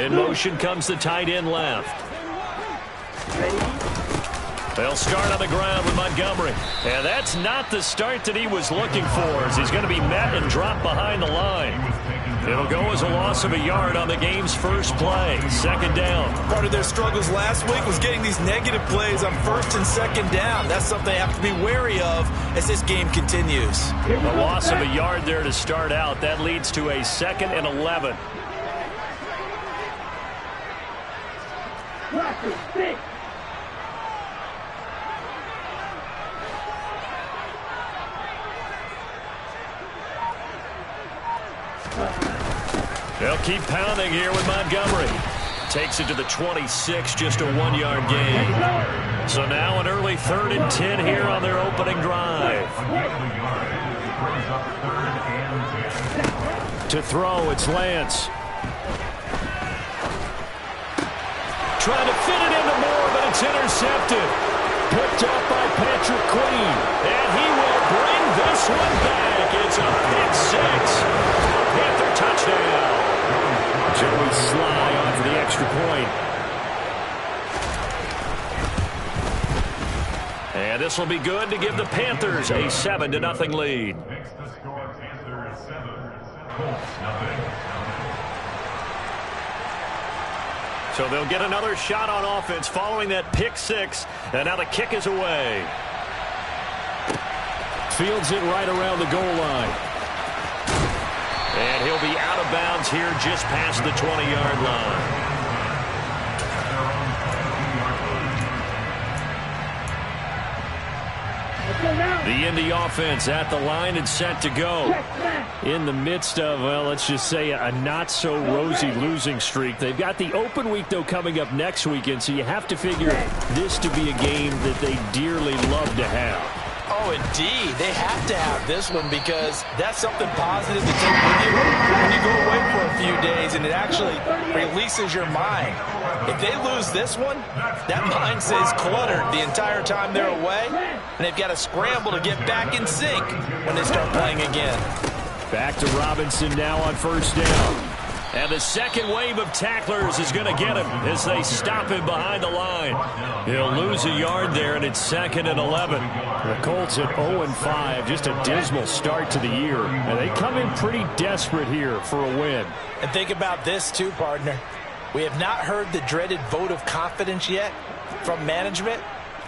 In motion comes the tight end left. They'll start on the ground with Montgomery. And that's not the start that he was looking for, as he's going to be met and dropped behind the line. It'll go as a loss of a yard on the game's first play. Second down. Part of their struggles last week was getting these negative plays on first and second down. That's something they have to be wary of as this game continues. A loss of a yard there to start out. That leads to a 2nd and 11. They'll keep pounding here with Montgomery. Takes it to the 26, just a 1-yard gain. So now an early 3rd and 10 here on their opening drive. To throw, it's Lance. Trying to fit it into Moore, but it's intercepted. Picked up by Patrick Queen. And he will bring this one back. It's a pick 6. A Panther touchdown. Joey Sly on for the extra point. And this will be good to give the Panthers a 7-0 lead. So they'll get another shot on offense following that pick 6. And now the kick is away. Fields it right around the goal line. And he'll be out of bounds here just past the 20-yard line. The Indy offense at the line and set to go. In the midst of, well, let's just say a not-so-rosy losing streak. They've got the open week, though, coming up next weekend, so you have to figure this to be a game that they dearly love to have. Oh, indeed. They have to have this one because that's something positive to take with you when you go away for a few days, and it actually releases your mind. If they lose this one, that mind stays cluttered the entire time they're away, and they've got to scramble to get back in sync when they start playing again. Back to Robinson now on first down. And the second wave of tacklers is going to get him as they stop him behind the line. He'll lose a yard there, and it's 2nd and 11. The Colts at 0-5, just a dismal start to the year. And they come in pretty desperate here for a win. And think about this too, partner. We have not heard the dreaded vote of confidence yet from management.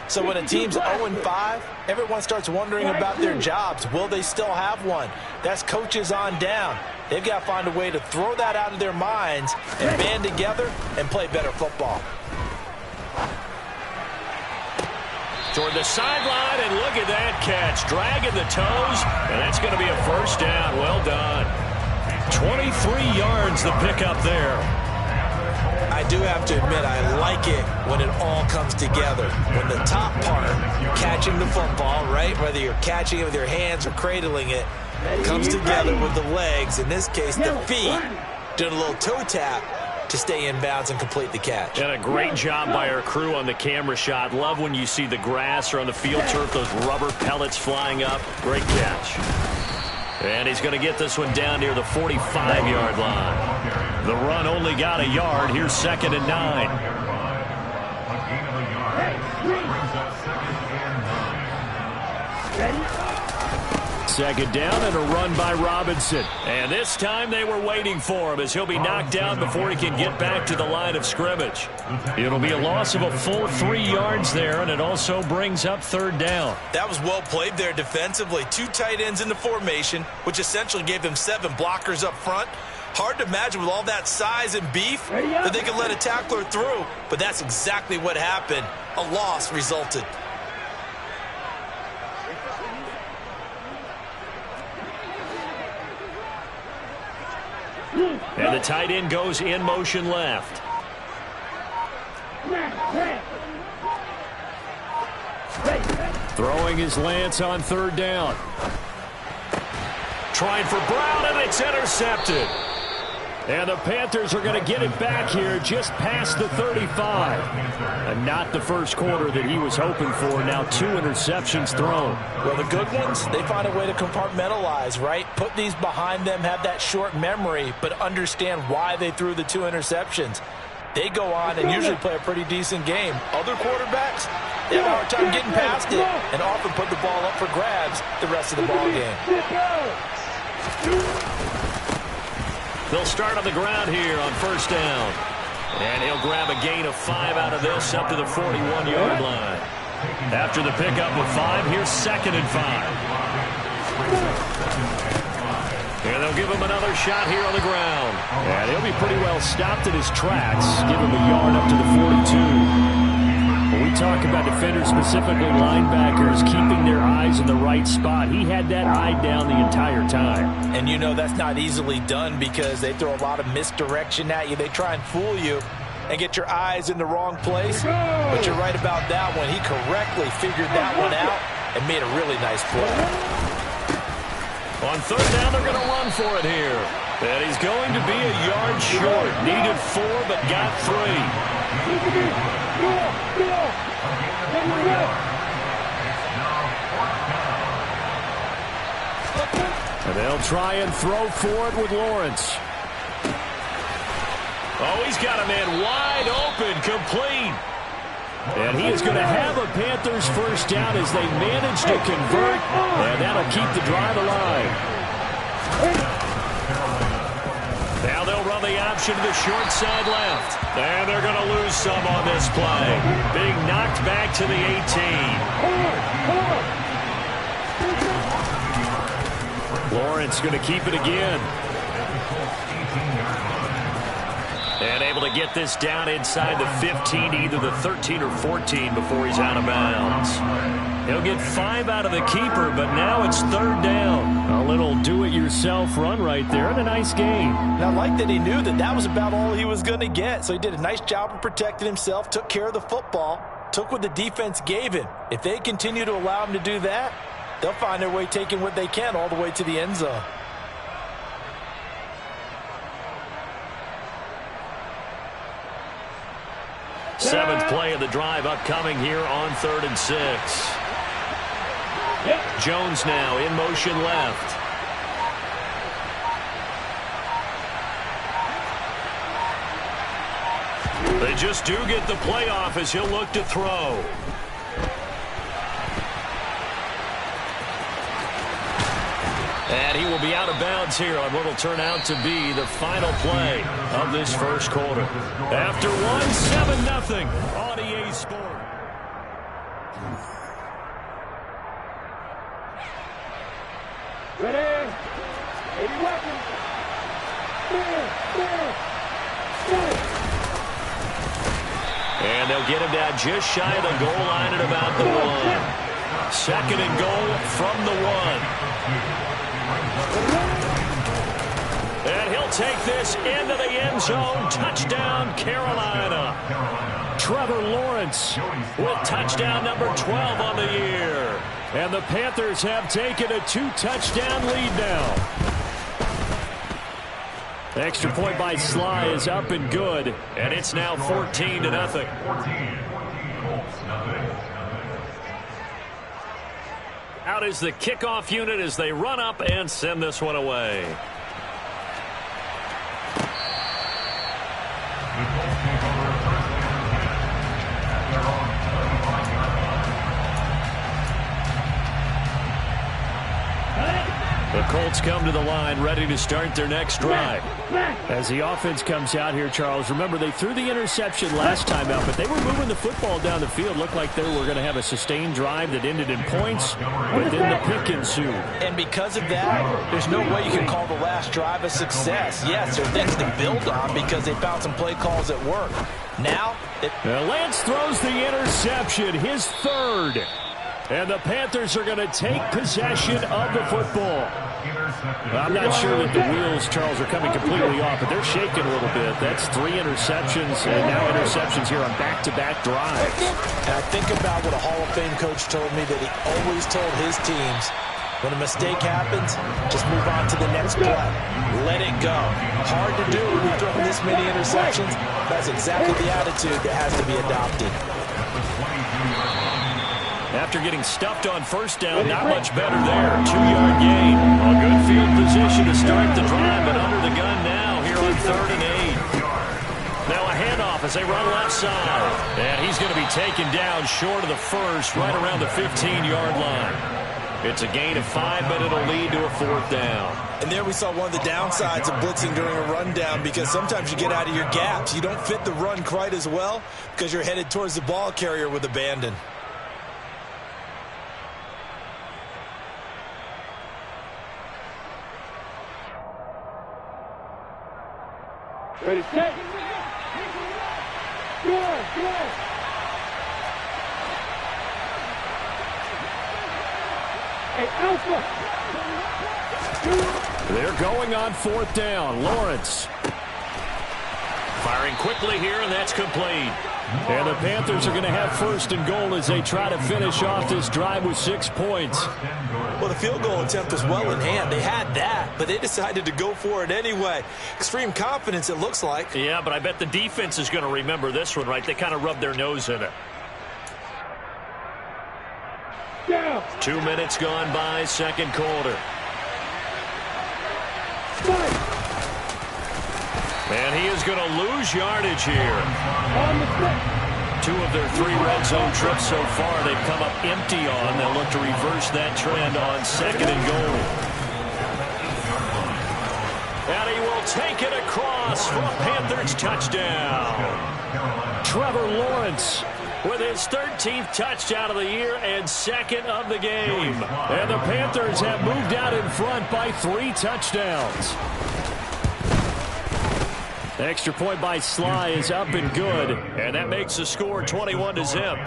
So when a team's 0-5, everyone starts wondering about their jobs. Will they still have one? That's coaches on down. They've got to find a way to throw that out of their minds and band together and play better football. Toward the sideline, and look at that catch. Dragging the toes, and that's going to be a first down. Well done. 23 yards the pickup there. I do have to admit, I like it when it all comes together. When the top part, catching the football, right, whether you're catching it with your hands or cradling it, comes together with the legs, in this case the feet, doing a little toe tap to stay in bounds and complete the catch. And a great job by our crew on the camera shot. Love when you see the grass or on the field turf, those rubber pellets flying up. Great catch. And he's going to get this one down near the 45-yard line. The run only got a yard. Here's 2nd and 9. Second down and a run by Robinson. And this time they were waiting for him as he'll be knocked down before he can get back to the line of scrimmage. It'll be a loss of a full 3 yards there, and it also brings up 3rd down. That was well played there defensively. 2 tight ends in the formation, which essentially gave them 7 blockers up front. Hard to imagine with all that size and beef that they could let a tackler through, but that's exactly what happened. A loss resulted. And the tight end goes in motion left. Throwing his Lance on 3rd down. Trying for Brown, and it's intercepted. And the Panthers are going to get it back here just past the 35. And not the first quarter that he was hoping for. Now 2 interceptions thrown. Well, the good ones, they find a way to compartmentalize, right? Put these behind them, have that short memory, but understand why they threw the 2 interceptions. They go on and usually play a pretty decent game. Other quarterbacks, they have a hard time getting past it and often put the ball up for grabs the rest of the ball game. They'll start on the ground here on first down. And he'll grab a gain of 5 out of this up to the 41-yard line. After the pickup of 5, here's 2nd and 5. And they'll give him another shot here on the ground. And he'll be pretty well stopped in his tracks. Give him a yard up to the 42. When we talk about defenders, specifically linebackers, keeping their eyes in the right spot, he had that eye down the entire time. And you know that's not easily done because they throw a lot of misdirection at you. They try and fool you and get your eyes in the wrong place. But you're right about that one. He correctly figured that one out and made a really nice play. On third down, they're going to run for it here. And he's going to be a yard short. Needed 4, but got 3. And they'll try and throw for it with Lawrence. Oh, he's got a man wide open, complete. And he is going to have a Panthers first down as they manage to convert, and that'll keep the drive alive. Now they'll run the option to the short side left. And they're going to lose some on this play. Being knocked back to the 18. Lawrence going to keep it again. And able to get this down inside the 15, either the 13 or 14 before he's out of bounds. He'll get 5 out of the keeper, but now it's third down. A little do-it-yourself run right there and a nice game. And I like that he knew that that was about all he was going to get. So he did a nice job of protecting himself, took care of the football, took what the defense gave him. If they continue to allow him to do that, they'll find their way taking what they can all the way to the end zone. Seventh play of the drive upcoming here on 3rd and 6. Jones now in motion left. They just do get the playoff as he'll look to throw. And he will be out of bounds here on what will turn out to be the final play of this first quarter. After 7-0 on EA Sport. Ready? 80 weapons. And they'll get him down just shy of the goal line at about the 1. 2nd and goal from the 1. And he'll take this into the end zone. Touchdown, Carolina. Trevor Lawrence with touchdown number 12 on the year. And the Panthers have taken a 2-touchdown lead now. Extra point by Sly is up and good. And it's now 14-0. Out is the kickoff unit as they run up and send this one away. The Colts come to the line ready to start their next drive. As the offense comes out here, Charles, remember they threw the interception last time out, but they were moving the football down the field. Looked like they were going to have a sustained drive that ended in points, but then the pick ensued. And because of that, there's no way you can call the last drive a success. Yes, there are things to build on because they found some play calls that work. Now, Lance throws the interception, his 3rd. And the Panthers are going to take possession of the football. I'm not sure that the wheels, Charles, are coming completely off, but they're shaking a little bit. That's 3 interceptions, and now interceptions here on back-to-back drives. And I think about what a Hall of Fame coach told me that he always told his teams, When a mistake happens, just move on to the next play. Let it go. Hard to do when you've thrown this many interceptions. That's exactly the attitude that has to be adopted. After getting stuffed on first down, not much better there. 2-yard gain. A good field position to start the drive, but under the gun now here on 3rd and 8. Now a handoff as they run left side. And he's going to be taken down short of the first, right around the 15-yard line. It's a gain of 5, but it'll lead to a 4th down. And there we saw one of the downsides of blitzing during a rundown, because sometimes you get out of your gaps. You don't fit the run quite as well because you're headed towards the ball carrier with abandon. Ready, set. Good. Hey, Alpha. They're going on 4th down. Lawrence firing quickly here, and that's complete. And the Panthers are going to have 1st and goal as they try to finish off this drive with 6 points. Well, the field goal attempt was well in hand. They had that, but they decided to go for it anyway. Extreme confidence, it looks like. Yeah, but I bet the defense is going to remember this one, right? They kind of rubbed their nose in it. Down. 2 minutes gone by, 2nd quarter. And he is going to lose yardage here. On the set. 2 of their 3 red zone trips so far they've come up empty on. They'll look to reverse that trend on 2nd and goal. And he will take it across for a Panthers touchdown. Trevor Lawrence with his 13th touchdown of the year and 2nd of the game. And the Panthers have moved out in front by 3 touchdowns. Extra point by Sly is up and good, and that makes the score 21-0.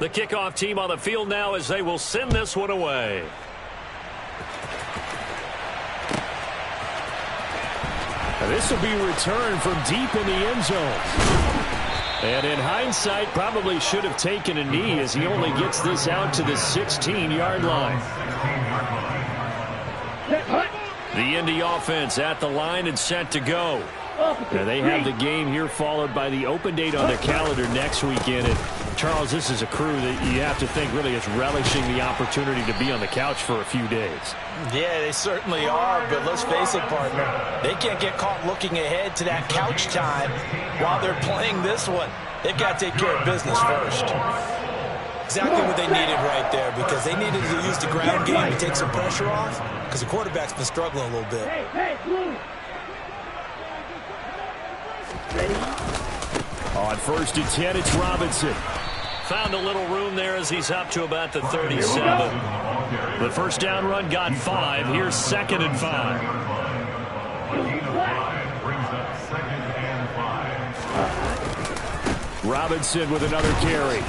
The kickoff team on the field now as they will send this one away. This will be returned from deep in the end zone. And in hindsight, probably should have taken a knee as he only gets this out to the 16-yard line. The Indy offense at the line and set to go. Now they have the game here followed by the open date on their calendar next weekend. And Charles, this is a crew that you have to think really is relishing the opportunity to be on the couch for a few days. Yeah, they certainly are, but let's face it, partner. They can't get caught looking ahead to that couch time while they're playing this one. They've got to take care of business first. Exactly what they needed right there, because they needed to use the ground game to take some pressure off, because the quarterback's been struggling a little bit. On 1st and 10, it's Robinson. Found a little room there as he's up to about the 37. The first down run got 5. Here's 2nd and 5. Robinson with another carry.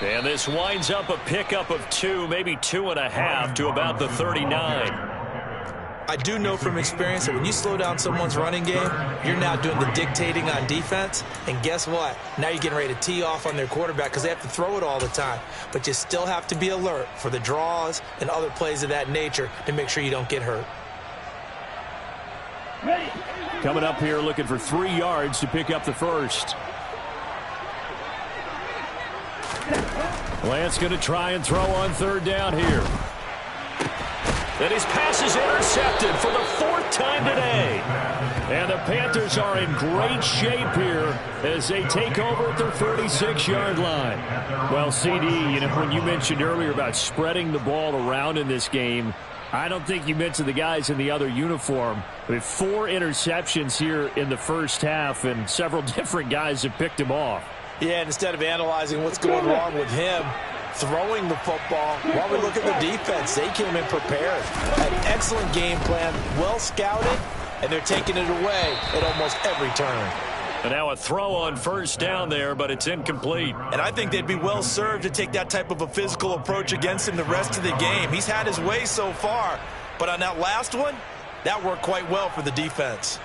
And this winds up a pickup of 2, maybe 2.5 to about the 39. I do know from experience that when you slow down someone's running game, you're now doing the dictating on defense. And guess what? Now you're getting ready to tee off on their quarterback because they have to throw it all the time. But you still have to be alert for the draws and other plays of that nature to make sure you don't get hurt. Coming up here looking for 3 yards to pick up the first. Lance going to try and throw on 3rd down here. And his pass is intercepted for the 4th time today. And the Panthers are in great shape here as they take over at their 36-yard line. Well, CD, you know, when you mentioned earlier about spreading the ball around in this game, I don't think you mentioned the guys in the other uniform. With 4 interceptions here in the first half, and several different guys have picked him off. Yeah, and instead of analyzing what's going wrong with him, throwing the football, while we look at the defense, they came in prepared. An excellent game plan, well scouted, and they're taking it away at almost every turn. And now a throw on first down there, but it's incomplete. And I think they'd be well served to take that type of a physical approach against him the rest of the game. He's had his way so far, but on that last one, that worked quite well for the defense.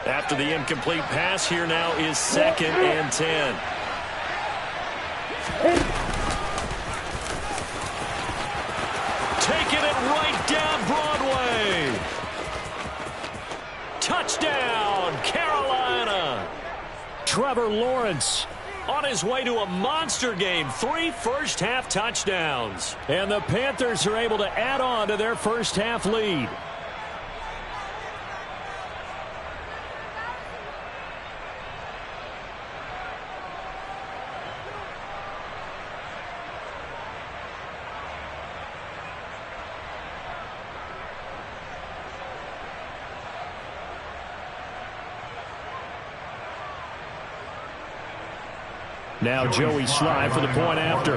After the incomplete pass, here now is 2nd and 10. Taking it right down Broadway. Touchdown, Carolina. Trevor Lawrence on his way to a monster game. 3 first-half touchdowns. And the Panthers are able to add on to their first-half lead. Now Joey Sly for the point after.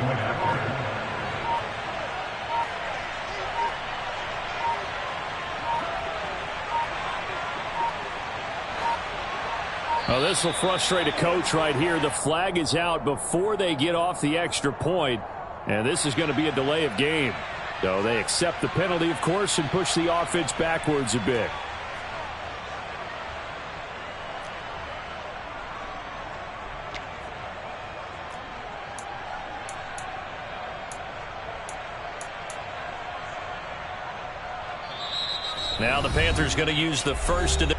Well, this will frustrate a coach right here. The flag is out before they get off the extra point, and this is going to be a delay of game. So they accept the penalty, of course, and push the offense backwards a bit. Now the Panthers going to use the first of the...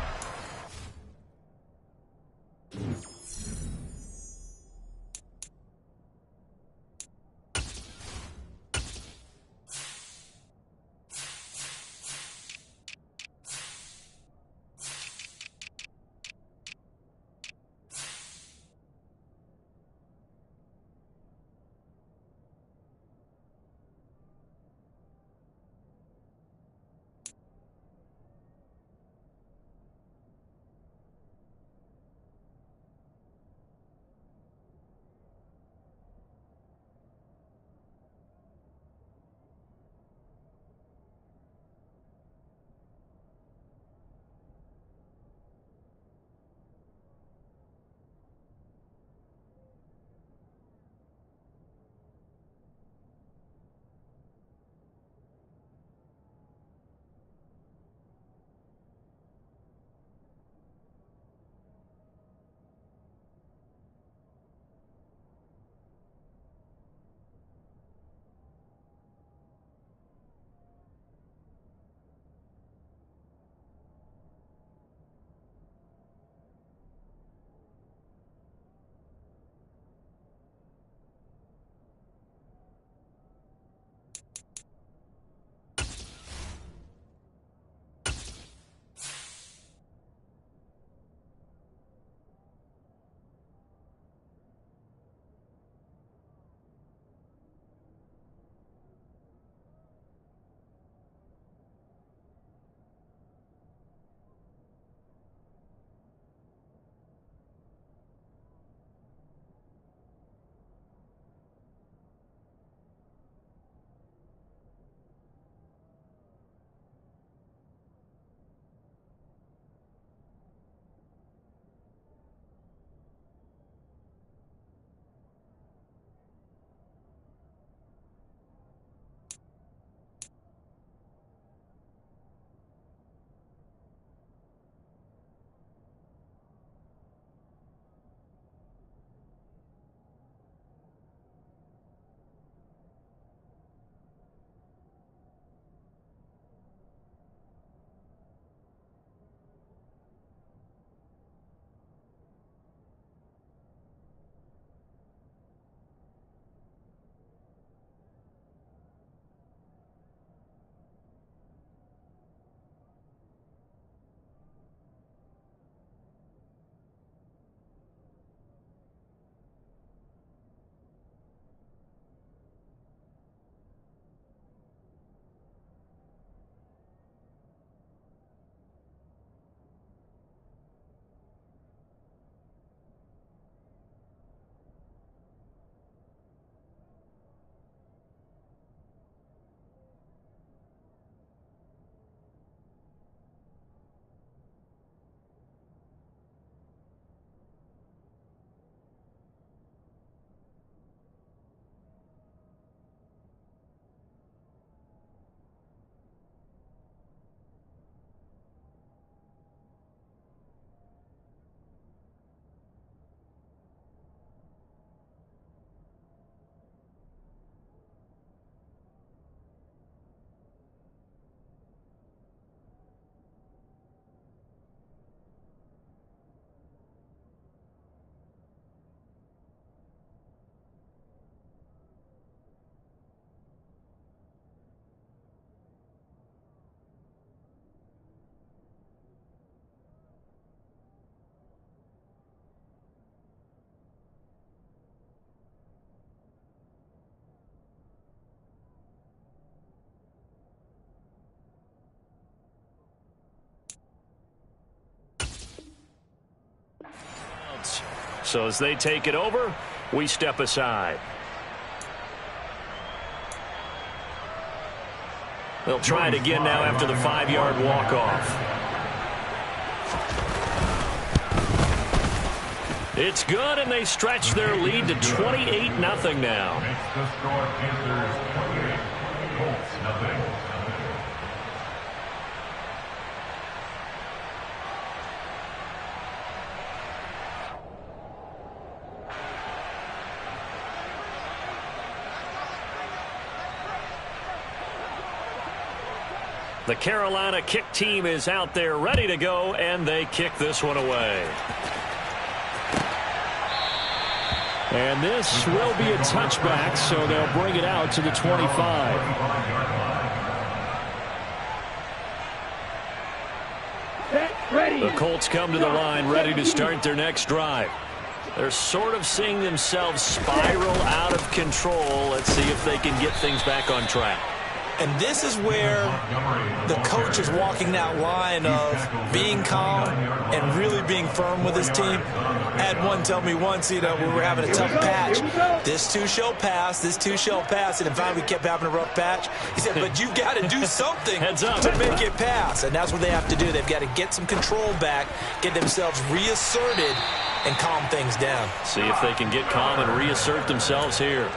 So as they take it over, we step aside. They'll try it again now after the 5-yard walk-off. It's good, and they stretch their lead to 28-0 now. The Carolina kick team is out there ready to go, and they kick this one away. And this will be a touchback, so they'll bring it out to the 25. The Colts come to the line ready to start their next drive. They're sort of seeing themselves spiral out of control. Let's see if they can get things back on track. And this is where the coach is walking that line of being calm and really being firm with his team. I had one tell me once, we were having a tough patch. This too shall pass, this too shall pass. And finally we kept having a rough patch. He said, but you've got to do something to make it pass. And that's what they have to do. They've got to get some control back, get themselves reasserted, and calm things down. See if they can get calm and reassert themselves here.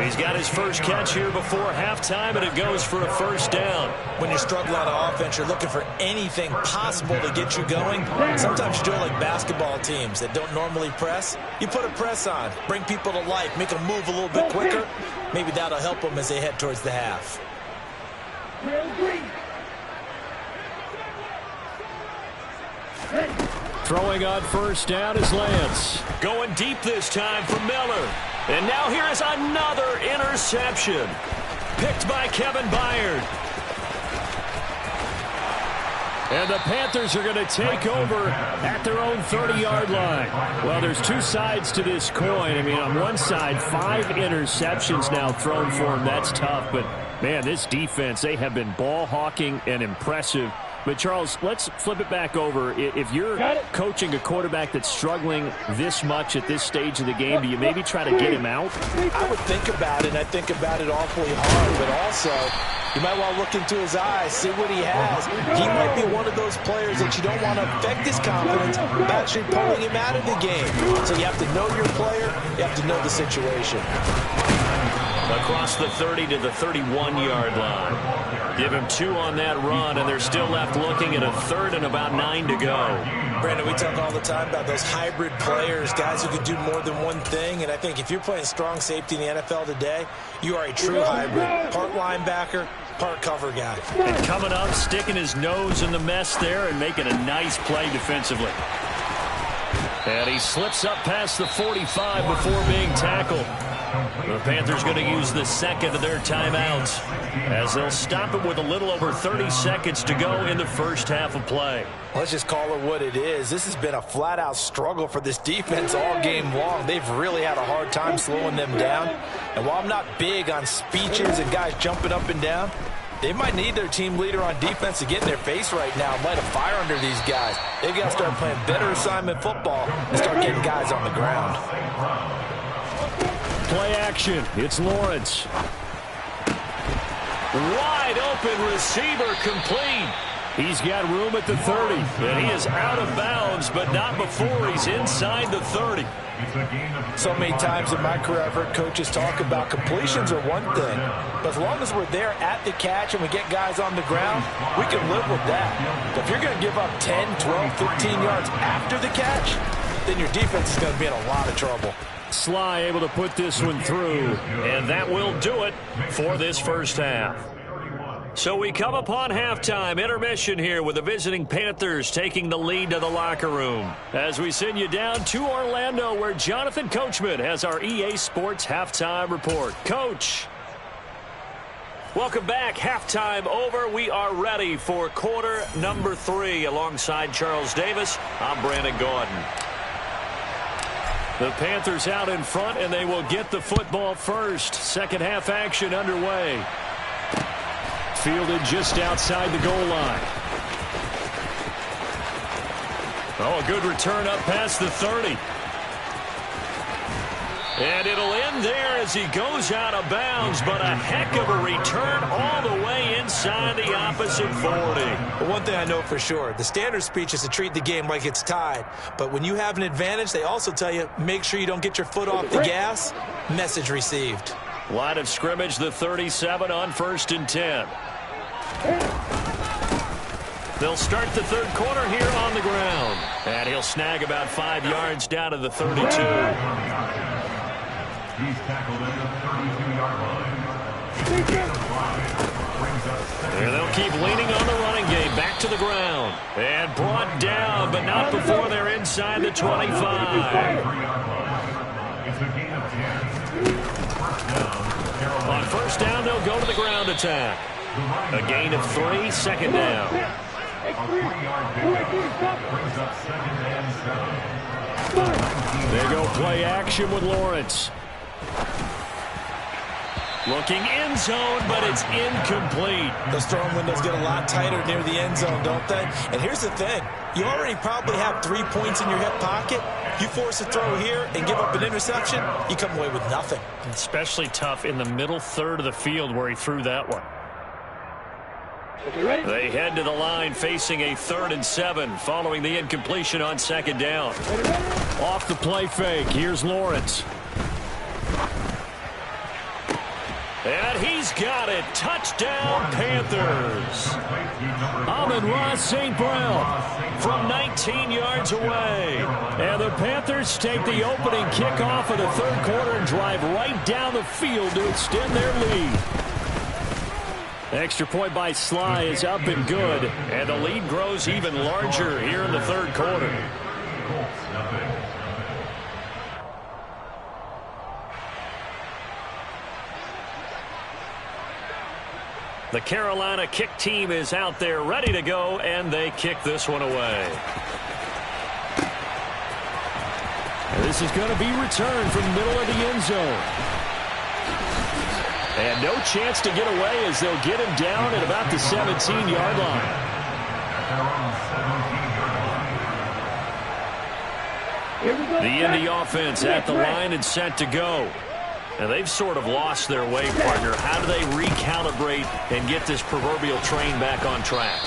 He's got his first catch here before halftime, and it goes for a first down. When you're struggling on offense, you're looking for anything possible to get you going. Sometimes you do it like basketball teams that don't normally press. You put a press on, bring people to life, make them move a little bit quicker. Maybe that'll help them as they head towards the half. Throwing on first down is Lance. Going deep this time for Miller. And now here is another interception. Picked by Kevin Byard. And the Panthers are going to take over at their own 30-yard line. Well, there's two sides to this coin. I mean, on one side, 5 interceptions now thrown for them. That's tough. But, man, this defense, they have been ball hawking and impressive. But, Charles, let's flip it back over. If you're coaching a quarterback that's struggling this much at this stage of the game, do you maybe try to get him out? I would think about it, and I think about it awfully hard. But also, you might want to look into his eyes, see what he has. He might be one of those players that you don't want to affect his confidence by actually pulling him out of the game. So you have to know your player. You have to know the situation. Across the 30 to the 31-yard line. Give him 2 on that run, and they're still left looking at a 3rd and about 9 to go. Brandon, we talk all the time about those hybrid players, guys who can do more than one thing. And I think if you're playing strong safety in the NFL today, you are a true hybrid. Part linebacker, part cover guy. And coming up, sticking his nose in the mess there and making a nice play defensively. And he slips up past the 45 before being tackled. The Panthers going to use the second of their timeouts as they'll stop it with a little over 30 seconds to go in the first half of play. Let's just call it what it is. This has been a flat-out struggle for this defense all game long. They've really had a hard time slowing them down. And while I'm not big on speeches and guys jumping up and down, they might need their team leader on defense to get in their face right now and light a fire under these guys. They've got to start playing better assignment football and start getting guys on the ground. Play action. It's Lawrence. Wide open receiver complete. He's got room at the 30. And he is out of bounds, but not before he's inside the 30. So many times in my career, I've heard coaches talk about completions are one thing, but as long as we're there at the catch and we get guys on the ground, we can live with that. But if you're going to give up 10, 12, 15 yards after the catch, then your defense is going to be in a lot of trouble. Sly able to put this one through. And that will do it for this first half. So we come upon halftime intermission here with the visiting Panthers taking the lead to the locker room. As we send you down to Orlando where Jonathan Coachman has our EA Sports halftime report. Coach. Welcome back. Halftime over. We are ready for quarter number 3 alongside Charles Davis. I'm Brandon Gordon. The Panthers out in front, and they will get the football first. Second half action underway. Fielded just outside the goal line. Oh, a good return up past the 30. And it'll end there as he goes out of bounds, but a heck of a return all the way inside the opposite 40. But one thing I know for sure, the standard speech is to treat the game like it's tied. But when you have an advantage, they also tell you, make sure you don't get your foot off the gas. Message received. Line of scrimmage, the 37 on 1st and 10. They'll start the third quarter here on the ground. And he'll snag about 5 yards down to the 32. He's tackled at the 32-yard line. And they'll keep leaning on the running game. Back to the ground. And brought down, but not before they're inside the 25. It's a gain of 10. On first down, they'll go to the ground attack. A gain of 3, second down. A 3-yard pickup brings up 2nd and 7. They go play action with Lawrence. Looking end zone, but it's incomplete. Those throwing windows get a lot tighter near the end zone, don't they? And here's the thing. You already probably have 3 points in your hip pocket. You force a throw here and give up an interception, you come away with nothing. Especially tough in the middle third of the field where he threw that one. They head to the line facing a 3rd and 7 following the incompletion on 2nd down. Off the play fake, here's Lawrence. And he's got it. Touchdown, Panthers. Amon-Ra St. Brown from 19 yards away. And the Panthers take the opening kickoff of the third quarter and drive right down the field to extend their lead. Extra point by Sly is up and good. And the lead grows even larger here in the third quarter. The Carolina kick team is out there ready to go, and they kick this one away. And this is going to be returned from the middle of the end zone. And no chance to get away as they'll get him down at about the 17-yard line. The Indy offense at the line and set to go. And they've sort of lost their way, partner. How do they recalibrate and get this proverbial train back on track?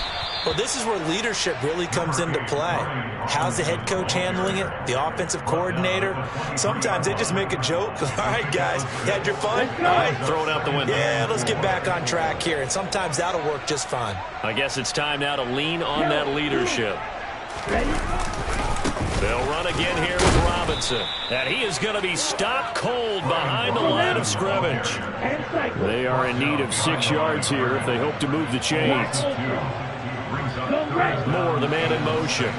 Well, this is where leadership really comes into play. How's the head coach handling it? The offensive coordinator? Sometimes they just make a joke. All right, guys, you had your fun? All right. Throw it out the window. Yeah, let's get back on track here. And sometimes that'll work just fine. I guess it's time now to lean on that leadership. They'll run again here with Robinson. And he is going to be stopped cold behind the line of scrimmage. They are in need of 6 yards here if they hope to move the chains. Moore, the man in motion.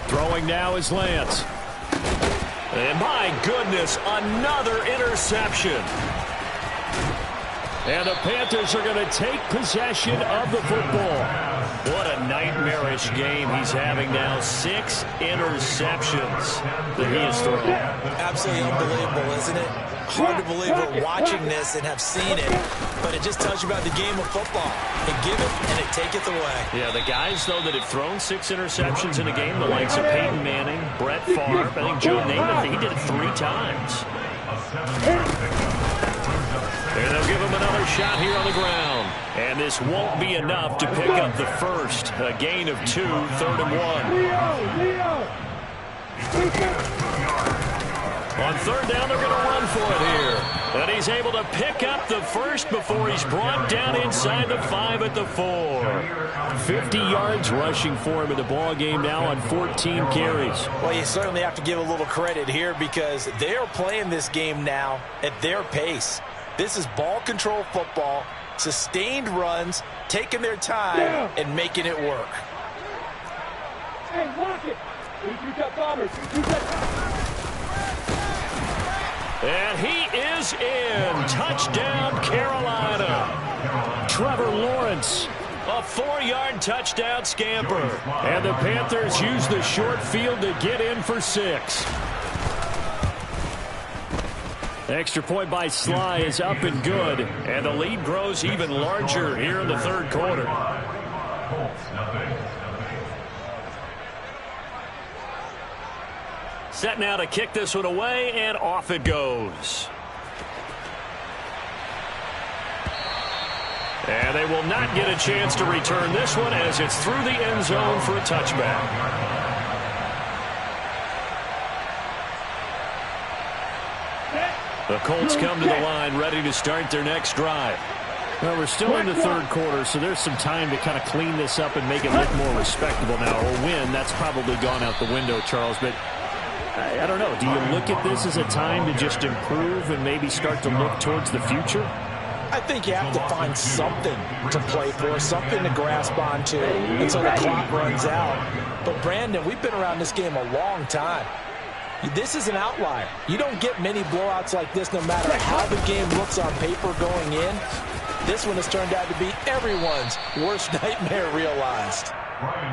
Throwing now is Lance. And my goodness, another interception. And the Panthers are going to take possession of the football. What a nightmarish game he's having now. 6 interceptions that he has thrown. Absolutely unbelievable, isn't it? Hard to believe we're watching this and have seen it, but it just tells you about the game of football. They give it and they take it away. Yeah, the guys, though, that have thrown 6 interceptions in a game, the likes of Peyton Manning, Brett Favre, I think Joe Namath, he did it 3 times. And they'll give him another shot here on the ground. And this won't be enough to pick up the first. A gain of 2, 3rd and 1. On 3rd down, they're going to run for it here. And he's able to pick up the first before he's brought down inside the 5 at the 4. 50 yards rushing for him in the ball game now on 14 carries. Well, you certainly have to give a little credit here because they're playing this game now at their pace. This is ball control football, sustained runs, taking their time and making it work. Hey, lock it. And he is in. Touchdown, Carolina. Trevor Lawrence, a 4-yard touchdown scamper. And the Panthers use the short field to get in for 6. Extra point by Sly is up and good, and the lead grows even larger here in the third quarter. Colts, nothing. Set now to kick this one away, and off it goes. And they will not get a chance to return this one as it's through the end zone for a touchback. The Colts come to the line ready to start their next drive. Well, we're still in the third quarter, so there's some time to kind of clean this up and make it look more respectable now. Or win, that's probably gone out the window, Charles. But I don't know. Do you look at this as a time to just improve and maybe start to look towards the future? I think you have to find something to play for, something to grasp onto until the clock runs out. But, Brandon, we've been around this game a long time. This is an outlier. You don't get many blowouts like this no matter how the game looks on paper going in. This one has turned out to be everyone's worst nightmare realized.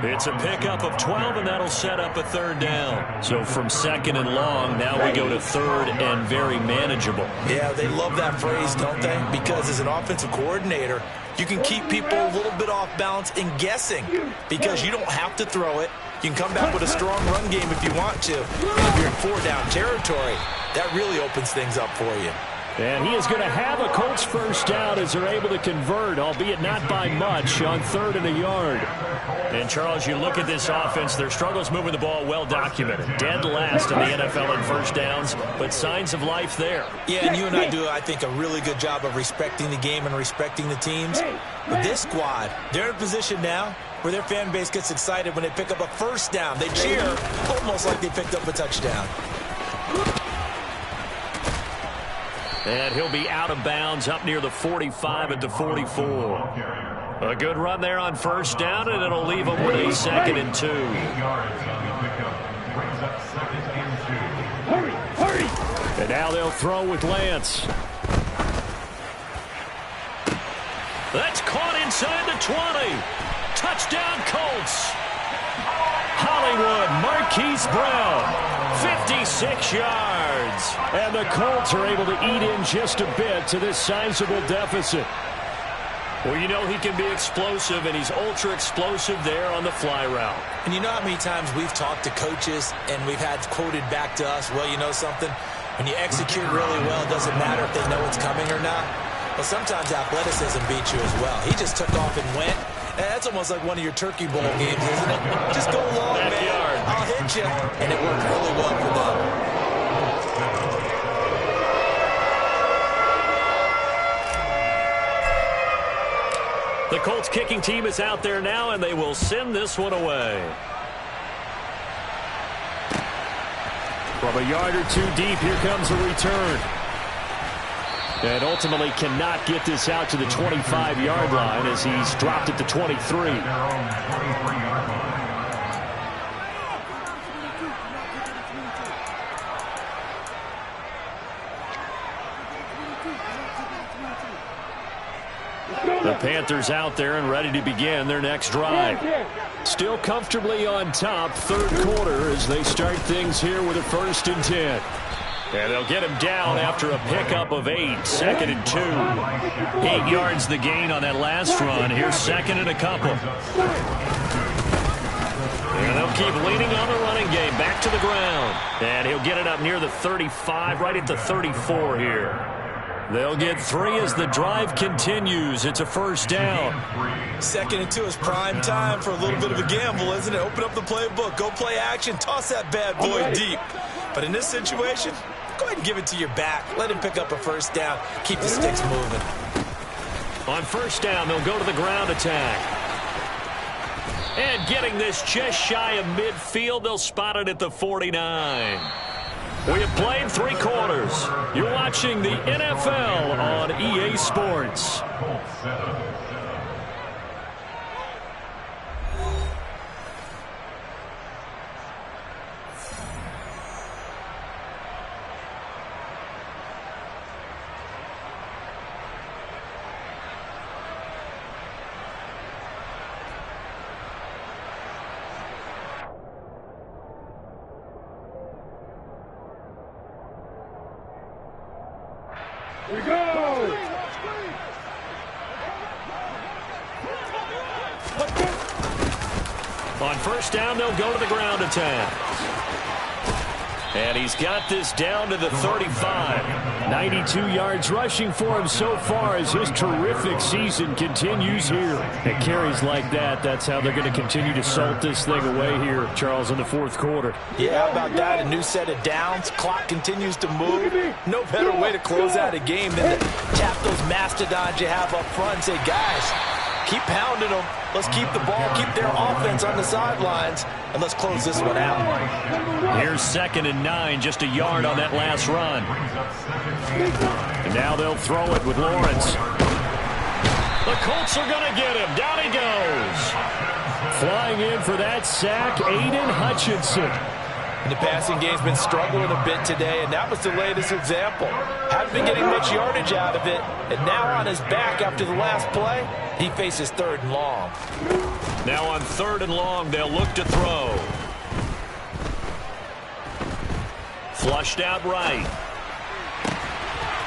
It's a pickup of 12, and that'll set up a third down. So from second and long, now we go to third and very manageable. Yeah, they love that phrase, don't they? Because as an offensive coordinator, you can keep people a little bit off balance and guessing because you don't have to throw it. You can come back with a strong run game if you want to. And if you're in four-down territory, that really opens things up for you. And he is going to have a Colts first down as they're able to convert, albeit not by much, on third and a yard. And, Charles, you look at this offense, their struggles moving the ball well documented. Dead last in the NFL in first downs, but signs of life there. Yeah, and you and I do, I think, a really good job of respecting the game and respecting the teams. But this squad, they're in a position now where their fan base gets excited when they pick up a first down. They cheer almost like they picked up a touchdown. And he'll be out of bounds up near the 45 at the 44. A good run there on first down, and it'll leave them with a 2nd and 2. And now they'll throw with Lance. That's caught inside the 20. Touchdown, Colts. Hollywood, Marquise Brown, 56 yards. And the Colts are able to eat in just a bit to this sizable deficit. Well, you know he can be explosive, and he's ultra-explosive there on the fly route. And you know how many times we've talked to coaches, and we've had quoted back to us, well, you know something? When you execute really well, it doesn't matter if they know it's coming or not. But sometimes athleticism beats you as well. He just took off and went. And that's almost like one of your Turkey Bowl games, isn't it? Just go long, man. I'll hit you. And it worked really well for them. The Colts kicking team is out there now, and they will send this one away. From a yard or two deep, here comes a return. And ultimately cannot get this out to the 25-yard line as he's dropped at the 23. The Panthers out there and ready to begin their next drive. Still comfortably on top, third quarter as they start things here with a 1st and 10. And they'll get him down after a pickup of 8, 2nd and 2. 8 yards the gain on that last run. Here's 2nd and a couple. And they'll keep leaning on the running game. Back to the ground. And he'll get it up near the 35, right at the 34 here. They'll get 3 as the drive continues. It's a first down. 2nd and 2 is prime time for a little bit of a gamble, isn't it? Open up the playbook. Go play action. Toss that bad boy deep. But in this situation, go ahead and give it to your back. Let him pick up a first down. Keep the sticks moving. On first down, they'll go to the ground attack. And getting this just shy of midfield, they'll spot it at the 49. We have played 3 quarters. You're watching the NFL on EA Sports. On first down, they'll go to the ground attack. And he's got this down to the 35. 92 yards rushing for him so far as his terrific season continues here. And carries like that, that's how they're going to continue to salt this thing away here, Charles, in the fourth quarter. Yeah, how about that? A new set of downs. Clock continues to move. No better way to close out a game than to tap those mastodons you have up front and say, guys, keep pounding them. Let's keep the ball, keep their offense on the sidelines, and let's close this one out. Here's 2nd and 9, just a yard on that last run. And now they'll throw it with Lawrence. The Colts are going to get him. Down he goes. Flying in for that sack, Aiden Hutchinson. And the passing game's been struggling a bit today, and that was the latest example. Hadn't been getting much yardage out of it, and now on his back after the last play, he faces 3rd and long. Now on 3rd and long, they'll look to throw. Flushed out right.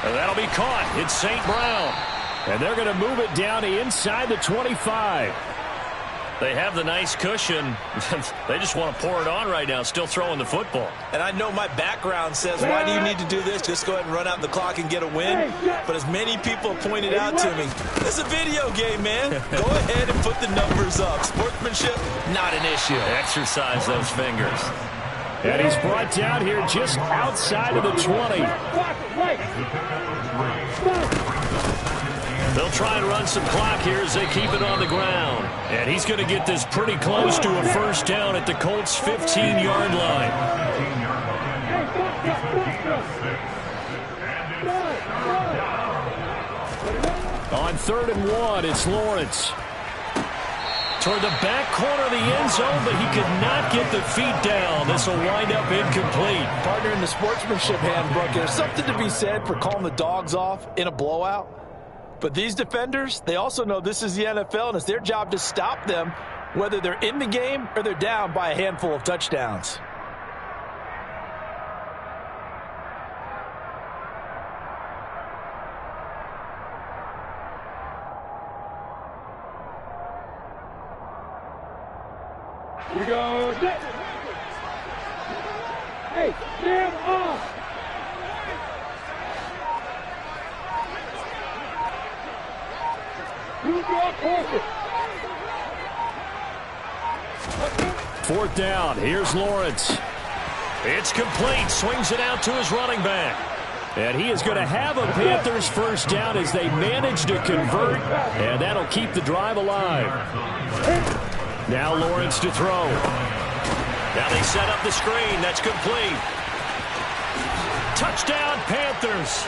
And that'll be caught. It's St. Brown. And they're going to move it down to inside the 25. They have the nice cushion. They just want to pour it on right now, still throwing the football. And I know my background says, why do you need to do this? Just go ahead and run out the clock and get a win. But as many people have pointed out to me, it's a video game, man. Go ahead and put the numbers up. Sportsmanship, not an issue. Exercise those fingers. And he's brought down here just outside of the 20. They'll try and run some clock here as they keep it on the ground. And he's going to get this pretty close to a first down at the Colts' 15-yard line. On 3rd and 1, it's Lawrence. Toward the back corner of the end zone, but he could not get the feet down. This will wind up incomplete. Partner, in the sportsmanship handbook, there's something to be said for calling the dogs off in a blowout. But these defenders, they also know this is the NFL, and it's their job to stop them, whether they're in the game or they're down by a handful of touchdowns. Here we go. Hey, stand off. Fourth down. Here's Lawrence. It's complete. Swings it out to his running back. And he is going to have a Panthers first down as they manage to convert. And that'll keep the drive alive. Now Lawrence to throw. Now they set up the screen. That's complete. Touchdown, Panthers.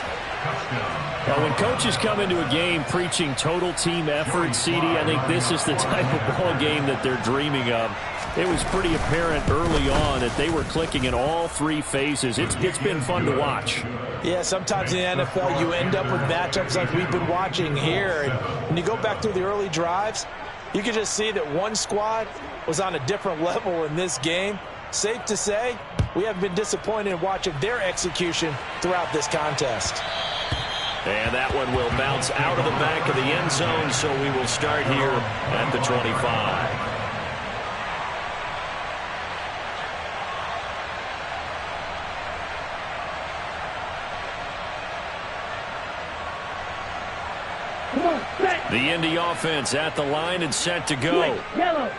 Well, when coaches come into a game preaching total team effort, CD, I think this is the type of ball game that they're dreaming of. It was pretty apparent early on that they were clicking in all 3 phases. It's been fun to watch. Yeah, sometimes in the NFL you end up with matchups like we've been watching here. And when you go back through the early drives, you can just see that one squad was on a different level in this game. Safe to say, we have been disappointed in watching their execution throughout this contest. And that one will bounce out of the back of the end zone, so we will start here at the 25. The Indy offense at the line and set to go.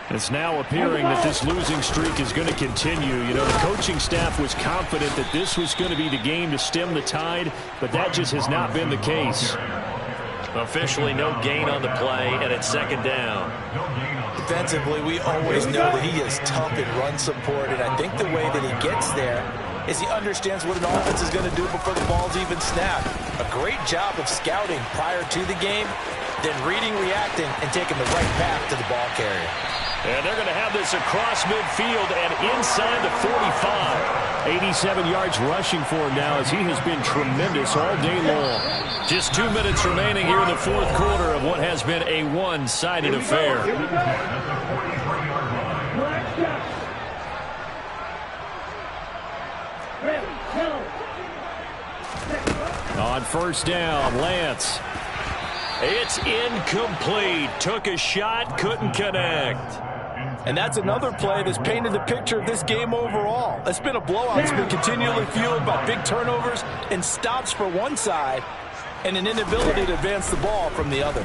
It's now appearing that this losing streak is going to continue. You know, the coaching staff was confident that this was going to be the game to stem the tide, but that just has not been the case. Officially no gain on the play, and it's 2nd down. Defensively, we always know that he is tough in run support, and I think the way that he gets there is he understands what an offense is going to do before the ball's even snapped. A great job of scouting prior to the game, then reading, reacting, and taking the right path to the ball carrier. And they're going to have this across midfield and inside the 45. 87 yards rushing for him now as he has been tremendous all day long. Just 2 minutes remaining here in the fourth quarter of what has been a one-sided affair. On first down, Lance. It's incomplete. Took a shot, couldn't connect. And that's another play that's painted the picture of this game overall. It's been a blowout. It's been continually fueled by big turnovers and stops for one side and an inability to advance the ball from the other.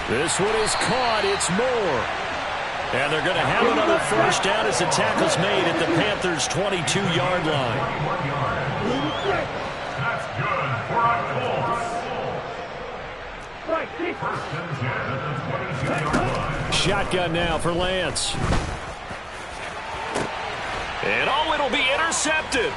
This one is caught. It's Moore. And they're going to have another first down as the tackle's made at the Panthers' 22-yard line. That's good for a Colts. First and 10 at the 22-yard line. Shotgun now for Lance. And it'll be intercepted.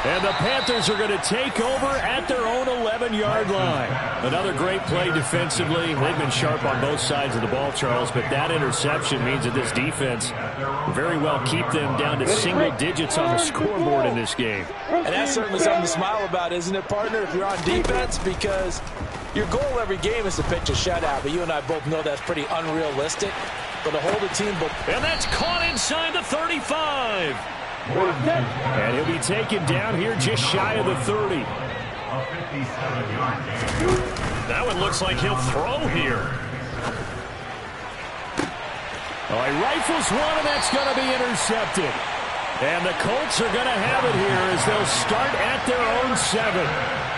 And the Panthers are going to take over at their own 11-yard line. Another great play defensively. They've been sharp on both sides of the ball, Charles, but that interception means that this defense will very well keep them down to single digits on the scoreboard in this game. And that's certainly something to smile about, isn't it, partner, if you're on defense? Because your goal every game is to pitch a shutout, but you and I both know that's pretty unrealistic. But to hold a team... And that's caught inside the 35. And he'll be taken down here just shy of the 30. That one looks like he'll throw here. Oh, he rifles one, and that's going to be intercepted. And the Colts are going to have it here as they'll start at their own 7.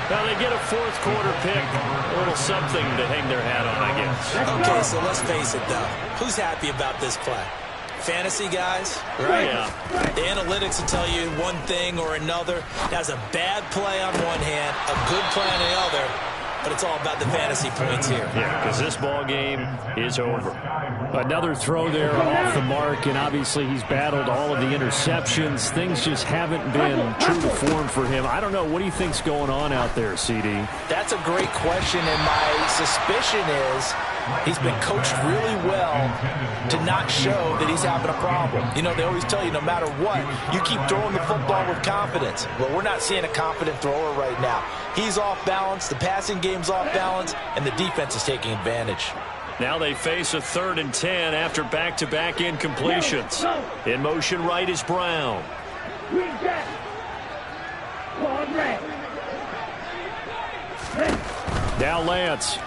Now they get a fourth quarter pick. A little something to hang their hat on, I guess. Okay, so let's face it, though. Who's happy about this play? Fantasy guys, right? Yeah. The analytics will tell you one thing or another. That's a bad play on one hand, a good play on the other, but it's all about the fantasy points here. Yeah, because this ball game is over. Another throw there off the mark, and obviously he's battled all of the interceptions. Things just haven't been true to form for him. I don't know. What do you think's going on out there, CD? That's a great question, and my suspicion is he's been coached really well to not show that he's having a problem. You know, they always tell you no matter what, you keep throwing the football with confidence. Well, we're not seeing a confident thrower right now. He's off balance, the passing game's off balance, and the defense is taking advantage. Now they face a 3rd and 10 after back-to-back incompletions. In motion right is Brown. Now Lance.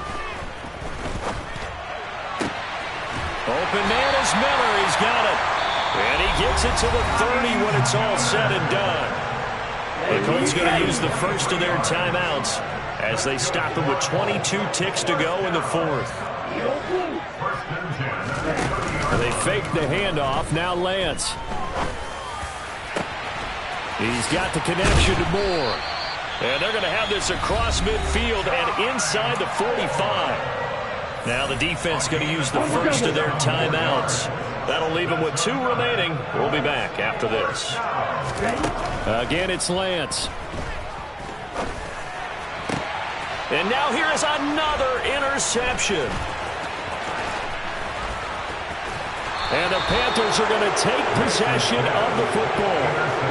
Open man is Miller. He's got it. And he gets it to the 30 when it's all said and done. The Colts going to use the first of their timeouts as they stop it with 22 ticks to go in the 4th. And they fake the handoff. Now Lance. He's got the connection to Moore. And they're going to have this across midfield and inside the 45. Now the defense going to use the first of their timeouts. That'll leave them with 2 remaining. We'll be back after this. Again, it's Lance. And now here is another interception. And the Panthers are going to take possession of the football.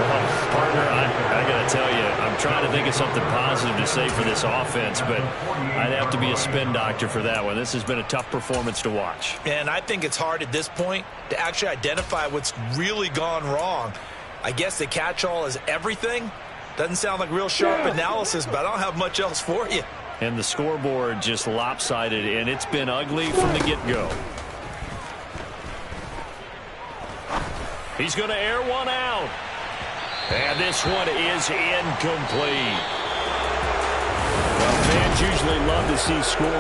Well, partner, I got to tell you, I'm trying to think of something positive to say for this offense, but I'd have to be a spin doctor for that one. This has been a tough performance to watch. And I think it's hard at this point to actually identify what's really gone wrong. I guess the catch-all is everything. Doesn't sound like real sharp analysis, but I don't have much else for you. And the scoreboard just lopsided, and it's been ugly from the get-go. He's going to air one out. And this one is incomplete. Well, fans usually love to see scoring.